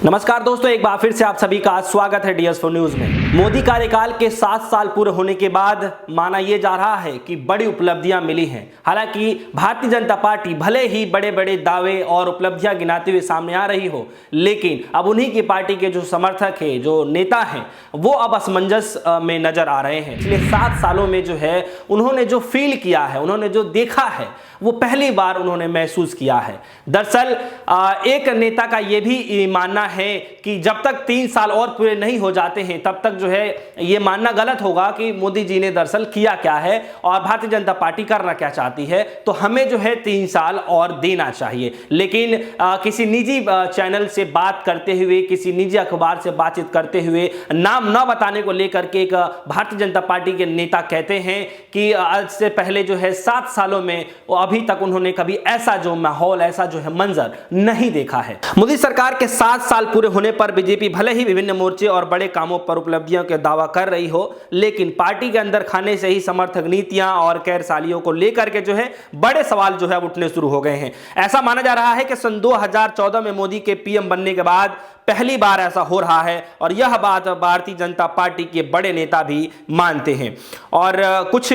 नमस्कार दोस्तों, एक बार फिर से आप सभी का स्वागत है DS4 न्यूज में। मोदी कार्यकाल के 7 साल पूरे होने के बाद माना यह जा रहा है कि बड़ी उपलब्धियां मिली हैं। हालांकि भारतीय जनता पार्टी भले ही बड़े बड़े दावे और उपलब्धियां गिनाते हुए सामने आ रही हो, लेकिन अब उन्हीं की पार्टी के जो समर्थक है, जो नेता हैं, वो अब असमंजस में नजर आ रहे हैं। पिछले 7 सालों में जो है उन्होंने जो फील किया है, उन्होंने जो देखा है, वो पहली बार उन्होंने महसूस किया है। दरअसल एक नेता का यह भी मानना है कि जब तक 3 साल और पूरे नहीं हो जाते हैं तब तक जो है ये मानना गलत होगा कि मोदी जी ने दरअसल किया क्या है और भारतीय जनता पार्टी करना क्या चाहती है, तो हमें जो है 3 साल और देना चाहिए। लेकिन किसी निजी चैनल से बात करते हुए, किसी निजी अखबार से बातचीत करते हुए, नाम न बताने को लेकर के एक भारतीय जनता पार्टी के नेता कहते हैं कि आज से पहले जो है 7 सालों में अभी तक उन्होंने कभी ऐसा जो माहौल, ऐसा जो है मंजर नहीं देखा है। मोदी सरकार के 7 साल पूरे होने पर बीजेपी भले ही विभिन्न मोर्चे और बड़े कामों पर उपलब्धियों के दावा कर रही हो, लेकिन पार्टी के अंदर खाने से ही समर्थक नीतियां और गैरसालियों को लेकर के जो है बड़े सवाल जो है उठने शुरू हो गए हैं। ऐसा माना जा रहा है कि सन 2014 में मोदी के पीएम बनने के बाद पहली बार ऐसा हो रहा है और यह बात भारतीय जनता पार्टी के बड़े नेता भी मानते हैं। और कुछ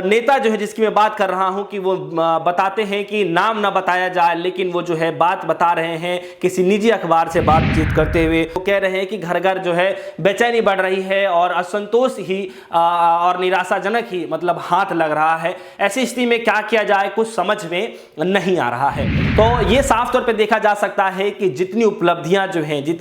नेता जो है जिसकी मैं बात कर रहा हूं कि वो बताते हैं कि नाम ना बताया जाए, लेकिन वो जो है बात बता रहे हैं किसी निजी अखबार से बातचीत करते हुए। वो कह रहे हैं कि घर घर जो है बेचैनी बढ़ रही है और असंतोष ही और निराशाजनक ही मतलब हाथ लग रहा है। ऐसी स्थिति में क्या किया जाए कुछ समझ में नहीं आ रहा है। तो ये साफ तौर पर देखा जा सकता है कि जितनी उपलब्धियां जो हैं, जितनी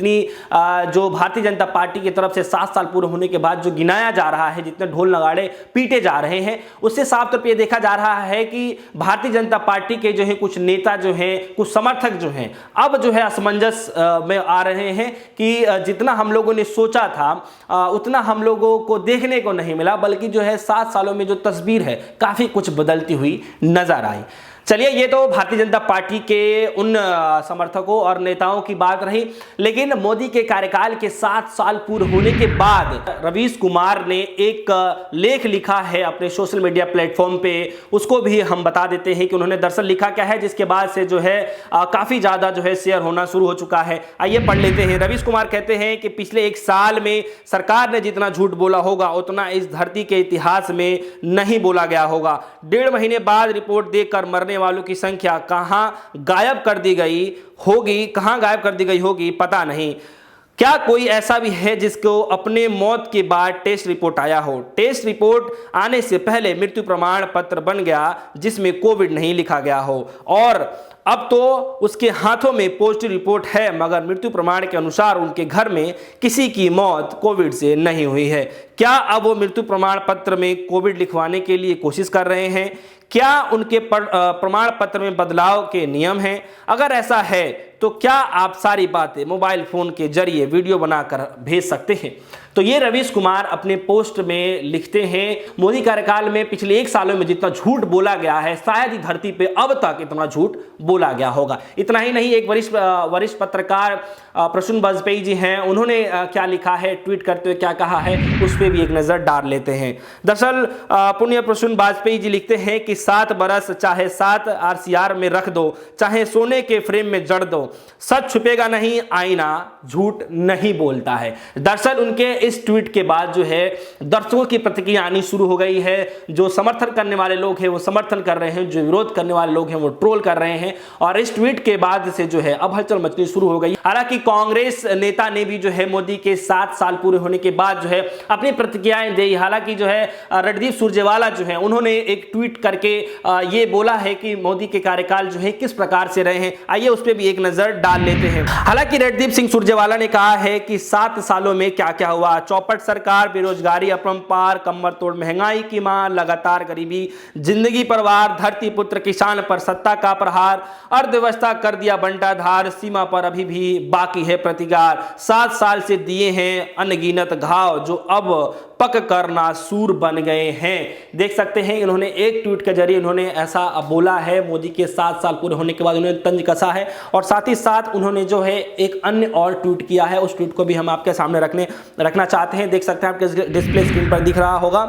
जो भारतीय जनता पार्टी की तरफ से 7 साल पूरे होने के बाद जो गिनाया जा रहा है, जितने ढोल नगाड़े पीटे जा रहे हैं, उससे साफ तौर पर यह देखा जा रहा है कि भारतीय जनता पार्टी के जो है कुछ नेता जो हैं, कुछ समर्थक जो हैं, अब जो है असमंजस में आ रहे हैं कि जितना हम लोगों ने सोचा था उतना हम लोगों को देखने को नहीं मिला, बल्कि जो है 7 सालों में जो तस्वीर है काफी कुछ बदलती हुई नजर आई। चलिए, ये तो भारतीय जनता पार्टी के उन समर्थकों और नेताओं की बात रही, लेकिन मोदी के कार्यकाल के 7 साल पूरे होने के बाद रवीश कुमार ने एक लेख लिखा है अपने सोशल मीडिया प्लेटफॉर्म पे। उसको भी हम बता देते हैं कि उन्होंने दरअसल लिखा क्या है, जिसके बाद से जो है काफी ज्यादा जो है शेयर होना शुरू हो चुका है। आइए पढ़ लेते हैं। रवीश कुमार कहते हैं कि पिछले 1 साल में सरकार ने जितना झूठ बोला होगा उतना इस धरती के इतिहास में नहीं बोला गया होगा। 1.5 महीने बाद रिपोर्ट देखकर मरने वालों की संख्या कहां गायब कर दी गई होगी पता नहीं। क्या कोई ऐसा भी है जिसको अपने मौत के बाद टेस्ट रिपोर्ट आया हो? टेस्ट रिपोर्ट आने से पहले मृत्यु प्रमाण पत्र बन गया जिसमें कोविड नहीं लिखा गया हो, और अब तो उसके हाथों में पॉजिटिव रिपोर्ट है, मगर मृत्यु प्रमाण के अनुसार उनके घर में किसी की मौत कोविड से नहीं हुई है। क्या अब वो मृत्यु प्रमाण पत्र में कोविड लिखवाने के लिए कोशिश कर रहे हैं? क्या उनके प्रमाण पत्र में बदलाव के नियम हैं? अगर ऐसा है तो क्या आप सारी बातें मोबाइल फोन के जरिए वीडियो बनाकर भेज सकते हैं? तो ये रवीश कुमार अपने पोस्ट में लिखते हैं, मोदी कार्यकाल में पिछले 1 सालों में जितना झूठ बोला गया है, शायद ही धरती पे अब तक इतना झूठ बोला गया होगा। इतना ही नहीं, एक वरिष्ठ पत्रकार प्रसून वाजपेयी जी हैं, उन्होंने क्या लिखा है, ट्वीट करते हुए क्या कहा है, उस पर भी एक नजर डाल लेते हैं। दरअसल पुण्य प्रसून वाजपेयी जी लिखते हैं कि 7 बरस चाहे 7 RCR में रख दो, चाहे सोने के फ्रेम में जड़ दो, सच छुपेगा नहीं, आईना झूठ नहीं बोलता है। दरअसल उनके इस ट्वीट के बाद जो है दर्शकों की प्रतिक्रिया आनी शुरू हो गई है। जो समर्थन करने वाले लोग हैं वो समर्थन कर रहे हैं, जो विरोध करने वाले लोग हैं वो ट्रोल कर रहे हैं, और इस ट्वीट के बाद से जो है अब हलचल मचनी शुरू हो गई। हालांकि कांग्रेस नेता ने भी जो है मोदी के 7 साल पूरे होने के बाद जो है अपनी प्रतिक्रियाएं दी। हालांकि जो है रणदीप सुरजेवाला जो है उन्होंने एक ट्वीट करके ये बोला है कि मोदी के कार्यकाल जो है किस प्रकार से रहे हैं। आइए उस पर भी एक नजर डाल लेते हैं। हालांकि रणदीप सिंह सुरजेवाला ने कहा है कि 7 सालों में क्या क्या हुआ। चौपट सरकार, बेरोजगारी अपरंपार, कमर तोड़ महंगाई की मार, लगातार गरीबी, जिंदगी पर वार, धरती पुत्र किसान पर सत्ता का प्रहार, अर्थव्यवस्था कर दिया बंटाधार, सीमा पर अभी भी बाकी है प्रतिकार, 7 साल से दिए हैं अनगिनत घाव जो अब पक कर नासूर बन गए हैं। देख सकते हैं इन्होंने एक ट्वीट के जरिए इन्होंने ऐसा बोला है। मोदी के 7 साल पूरे होने के बाद उन्होंने तंज कसा है, और साथ ही साथ उन्होंने जो है एक अन्य और ट्वीट किया है। उस ट्वीट को भी हम आपके सामने रखना चाहते हैं। देख सकते हैं आपके डिस्प्ले स्क्रीन पर दिख रहा होगा।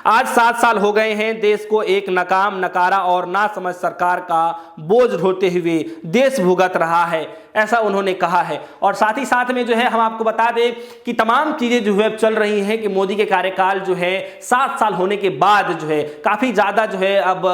आज 7 साल हो गए हैं देश को एक नाकाम, नकारा और नासमझ सरकार का बोझ ढोते हुए देश भुगत रहा है, ऐसा उन्होंने कहा है। और साथ ही साथ में जो है हम आपको बता दें कि तमाम चीजें जो है चल रही हैं कि मोदी के कार्यकाल जो है 7 साल होने के बाद जो है काफी ज्यादा जो है अब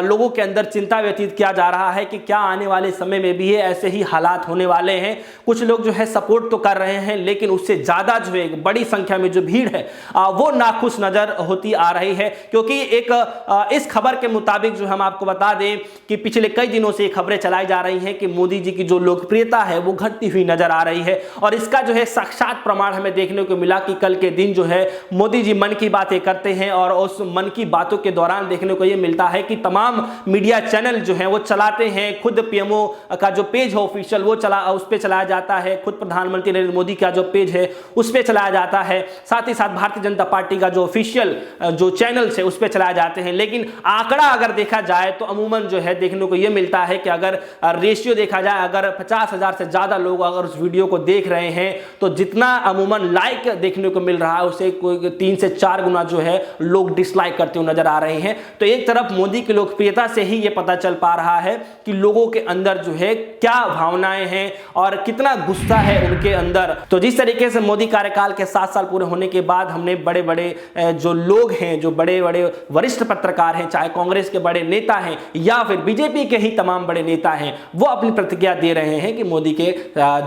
लोगों के अंदर चिंता व्यतीत किया जा रहा है कि क्या आने वाले समय में भी ऐसे ही हालात होने वाले हैं। कुछ लोग जो है सपोर्ट तो कर रहे हैं, लेकिन उससे ज्यादा जो है बड़ी संख्या में जो भीड़ है वो नाखुश नजर होती आ रही है, क्योंकि एक इस खबर के मुताबिक जो हम आपको बता दें कि पिछले कई दिनों से खबरें चलाई जा रही हैं कि मोदी जी की जो लोकप्रियता है वो घटती हुई नजर आ रही है। और इसका जो है साक्षात प्रमाण हमें देखने को मिला कि कल के दिन जो है मोदी जी मन की बातें करते हैं और उस मन की बातों के दौरान देखने को ये मिलता है कि तमाम मीडिया चैनल जो है वो चलाते हैं, खुद पीएमओ का जो पेज है ऑफिशियल वो उस पर चलाया जाता है, खुद प्रधानमंत्री नरेंद्र मोदी का जो पेज है उस पर चलाया जाता है, साथ ही साथ भारतीय जनता पार्टी का जो ऑफिशियल जो चैनल्स है उस पर चलाए जाते हैं। लेकिन आंकड़ा अगर देखा जाए तो अमूमन जो है देखने को यह मिलता है कि अगर रेशियो देखा जाए, अगर 50,000 से ज्यादा लोग अगर उस वीडियो को देख रहे हैं तो जितना अमूमन लाइक देखने को मिल रहा है उसे कोई 3 से 4 गुना जो है लोग डिसलाइक करते हुए नजर आ रहे हैं। तो एक तरफ मोदी की लोकप्रियता से ही यह पता चल पा रहा है कि लोगों के अंदर जो है क्या भावनाएं हैं और कितना गुस्सा है उनके अंदर। तो जिस तरीके से मोदी कार्यकाल के 7 साल पूरे होने के बाद हमने बड़े बड़े जो लोग हैं, जो बड़े बड़े वरिष्ठ पत्रकार हैं, चाहे कांग्रेस के बड़े नेता हैं या फिर बीजेपी के ही तमाम बड़े नेता हैं, वो अपनी प्रतिक्रिया दे रहे हैं कि मोदी के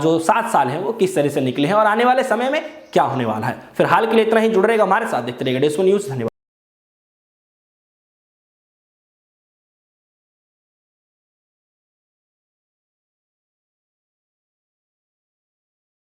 जो 7 साल हैं वो किस तरह से निकले हैं और आने वाले समय में क्या होने वाला है। फिलहाल के लिए इतना ही। जुड़ रहेगा हमारे साथ, देखते रहिएगा DS न्यूज़। धन्यवाद।